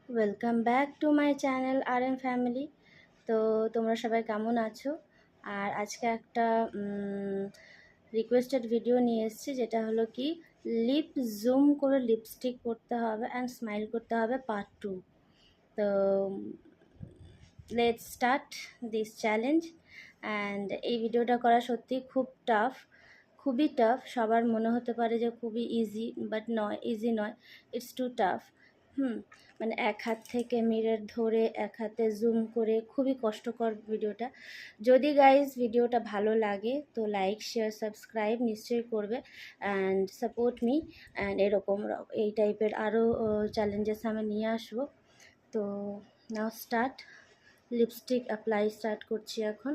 Welcome back to my channel RM family. তো তোমরা সবাই কেমন আছো? আর আজকে একটা রিকোয়েস্টেড ভিডিও নিয়ে এসেছি, যেটা হলো কি লিপ জুম করে লিপস্টিক করতে হবে অ্যান্ড স্মাইল করতে হবে পার্ট 2। তো let's start this challenge. And এই ভিডিওটা করা সত্যি খুব টাফ, খুবই টাফ। সবার মনে হতে পারে যে খুবই ইজি, বাট নয়, ইজি নয়, ইটস টু টাফ। মানে এক হাত থেকে মিরর ধরে এক হাতে জুম করে খুবই কষ্টকর ভিডিওটা। যদি গাইজ ভিডিওটা ভালো লাগে তো লাইক শেয়ার সাবস্ক্রাইব নিশ্চয়ই করবে অ্যান্ড সাপোর্ট মি। অ্যান্ড এরকম এই টাইপের আরও চ্যালেঞ্জেস আমি নিয়ে আসবো। তো নাও স্টার্ট। লিপস্টিক অ্যাপ্লাই স্টার্ট করছি এখন।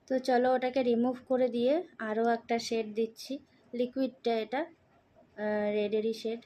তো চলো ওটাকে রিমুভ করে দিয়ে আরও একটা শেড দিচ্ছি, লিকুইডটা এটা রেডেরই শেড।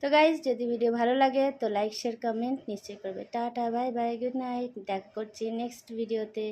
তো গাইজ যদি ভিডিও ভালো লাগে তো লাইক শেয়ার কমেন্ট নিশ্চয়ই করবে। Tata, bye bye, good night. দেখা করছি নেক্সট ভিডিওতে।